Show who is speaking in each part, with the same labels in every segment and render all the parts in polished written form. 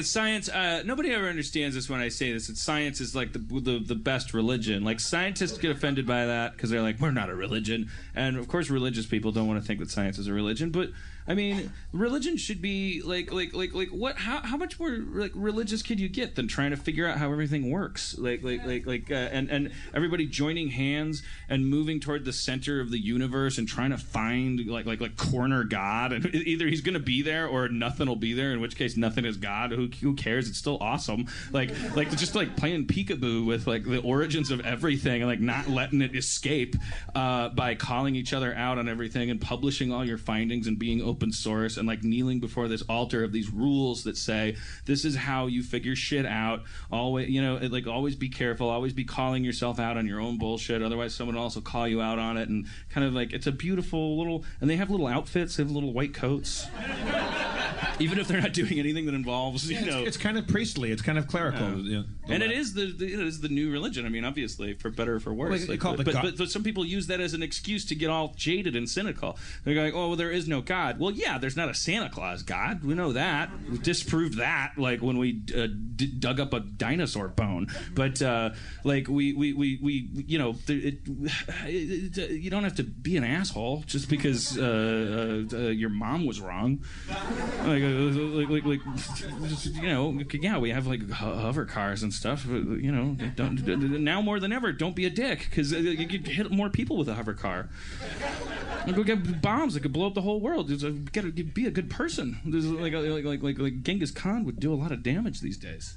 Speaker 1: Science. Nobody ever understands this when I say this. Science is like the best religion. Like scientists get offended by that because they're like, we're not a religion, and of course religious people don't want to think that science is a religion. But I mean, religion should be like what? How much more like religious could you get than trying to figure out how everything works? And everybody joining hands and moving toward the center of the universe and trying to find like corner God, and either he's going to be there or nothing will be there. In which case, nothing is God. Who cares? It's still awesome. Like just like playing peekaboo with like the origins of everything and like not letting it escape by calling each other out on everything and publishing all your findings and being open source and like kneeling before this altar of these rules that say this is how you figure shit out. Always, like always be careful. Always be calling yourself out on your own bullshit. Otherwise, someone will also call you out on it. And kind of like it's a beautiful little. And they have little outfits. They have little white coats. Even if they're not doing anything that involves,
Speaker 2: it's kind of priestly. It's kind of clerical.
Speaker 1: And it is the new religion. I mean, obviously, for better or for worse. But some people use that as an excuse to get all jaded and cynical. They're like, oh, well, there is no God. Well, yeah, there's not a Santa Claus God. We know that. We disproved that, like when we dug up a dinosaur bone. But you don't have to be an asshole just because your mom was wrong. Yeah, we have like hover cars and stuff. But, don't now more than ever. Don't be a dick because you could hit more people with a hover car. Go get bombs that could blow up the whole world. Gotta be a good person. There's like Genghis Khan would do a lot of damage these days.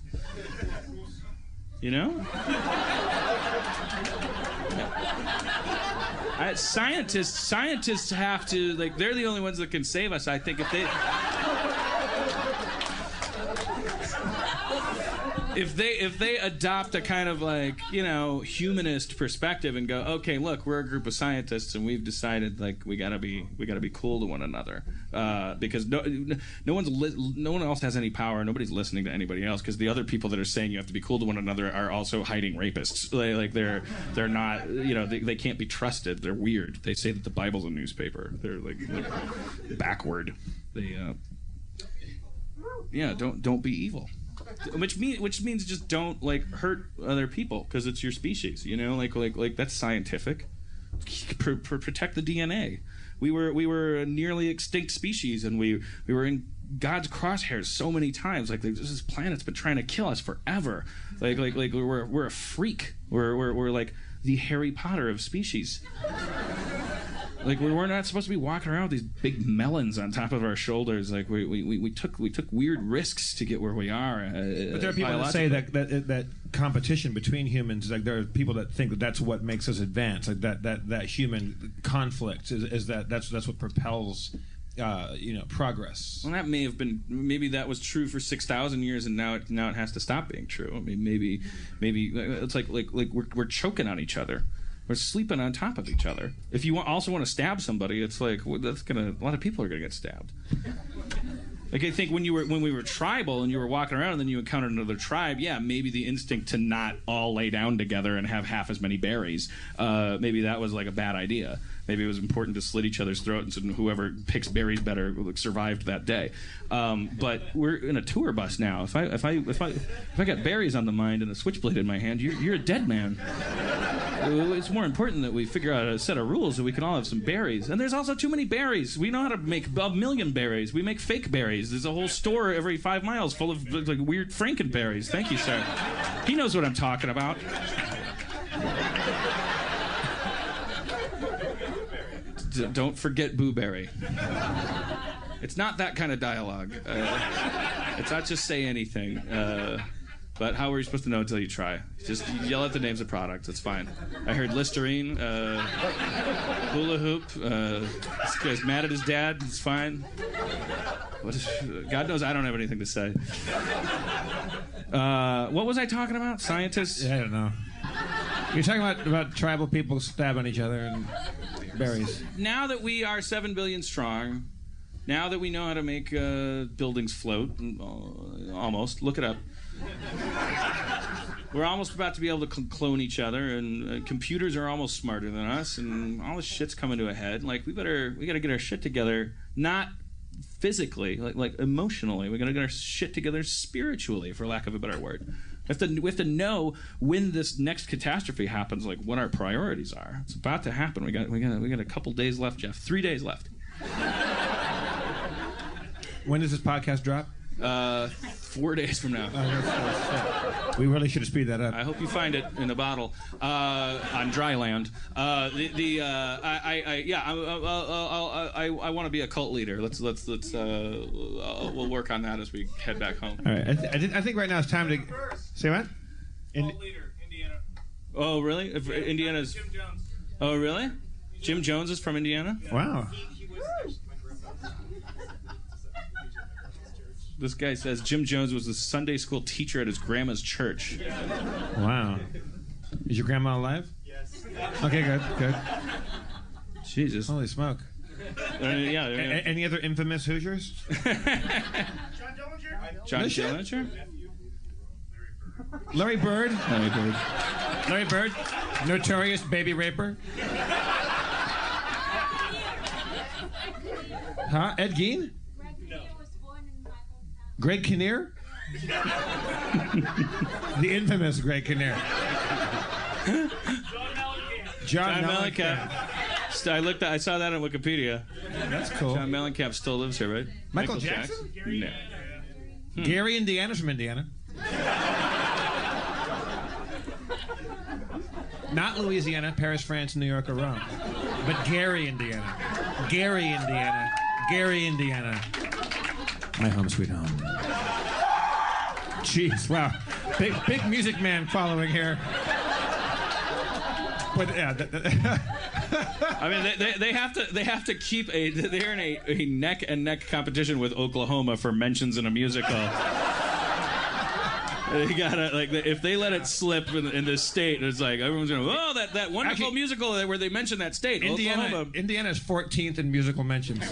Speaker 1: Scientists have to they're the only ones that can save us. I think if they adopt a kind of humanist perspective and go, okay, look, we're a group of scientists and we've decided we gotta be cool to one another because no one else has any power. Nobody's listening to anybody else because the other people that are saying you have to be cool to one another are also hiding rapists. They're not they can't be trusted. They're weird. They say that the Bible's a newspaper. They're like backward. They don't be evil. Which means just don't hurt other people because it's your species, that's scientific. Protect the DNA. We were a nearly extinct species, and we were in God's crosshairs so many times. This planet's been trying to kill us forever. We're a freak. We're like the Harry Potter of species. We're not supposed to be walking around with these big melons on top of our shoulders. We took weird risks to get where we are.
Speaker 2: But there are people that say that competition between humans, there are people that think that that's what makes us advance. That human conflict that's what propels progress.
Speaker 1: Well, that may have been, maybe that was true for 6,000 years, and now it has to stop being true. I mean, maybe it's like we're choking on each other. We're sleeping on top of each other. If you also want to stab somebody, it's a lot of people are gonna get stabbed. I think when we were tribal and you were walking around and then you encountered another tribe, yeah, maybe the instinct to not all lay down together and have half as many berries, maybe that was a bad idea. Maybe it was important to slit each other's throats and whoever picks berries better survived that day. But we're in a tour bus now. If I got berries on the mind and a switchblade in my hand, you're a dead man. It's more important that we figure out a set of rules so we can all have some berries. And there's also too many berries. We know how to make a million berries. We make fake berries. There's a whole store every 5 miles full of weird frankenberries. Thank you, sir. He knows what I'm talking about. Don't forget Booberry. It's not that kind of dialogue. It's not just say anything. But how are you supposed to know until you try? Just yell out the names of products. It's fine. I heard Listerine, hula hoop. This guy's mad at his dad. It's fine. God knows I don't have anything to say. What was I talking about? Scientists?
Speaker 2: Yeah, I don't know. You're talking about tribal people stabbing each other and berries.
Speaker 1: Now that we are 7 billion strong, now that we know how to make buildings float, almost, look it up. We're almost about to be able to clone each other, and computers are almost smarter than us, and all this shit's coming to a head. We gotta get our shit together, not physically, like emotionally. We're gonna get our shit together spiritually, for lack of a better word. We have to know when this next catastrophe happens, like what our priorities are. It's about to happen. We got a couple days left, Jeff. 3 days left.
Speaker 2: When does this podcast drop?
Speaker 1: 4 days from now.
Speaker 2: We really should have speeded that up.
Speaker 1: I hope you find it in a bottle on dry land. I want to be a cult leader. Let's we'll work on that as we head back home.
Speaker 2: All right. I think right now it's time to say what?
Speaker 3: Cult leader, Indiana.
Speaker 1: Oh, really? If Indiana's
Speaker 3: Jim Jones.
Speaker 1: Oh, really? Jim Jones is from Indiana?
Speaker 2: Wow.
Speaker 3: He was actually my grandfather.
Speaker 1: This guy says Jim Jones was a Sunday school teacher at his grandma's church.
Speaker 2: Wow. Is your grandma alive?
Speaker 3: Yes.
Speaker 2: Okay, good.
Speaker 1: Jesus.
Speaker 2: Holy smoke.
Speaker 1: Yeah.
Speaker 2: Any other infamous Hoosiers?
Speaker 3: John Dillinger?
Speaker 1: John Dillinger?
Speaker 2: Larry Bird?
Speaker 1: Larry Bird.
Speaker 2: Larry Bird? Notorious baby raper? Huh? Ed Gein? Greg Kinnear? The infamous Greg Kinnear.
Speaker 3: John Mellencamp.
Speaker 2: John Mellencamp.
Speaker 1: I saw that on Wikipedia.
Speaker 2: That's cool.
Speaker 1: John Mellencamp still lives here, right?
Speaker 2: Michael Jackson?
Speaker 1: No.
Speaker 2: Gary Indiana's from Indiana. Not Louisiana, Paris, France, New York, or Rome. But Gary, Indiana. Gary, Indiana. Gary, Indiana. My home sweet home. Jeez, wow. Big music man following here. But yeah,
Speaker 1: I mean, they have to keep they're in a neck and neck competition with Oklahoma for mentions in a musical. They gotta if they let it slip in this state, it's like everyone's gonna that wonderful
Speaker 2: Actually,
Speaker 1: musical where they mention that state, Oklahoma.
Speaker 2: Indiana is 14th in musical mentions.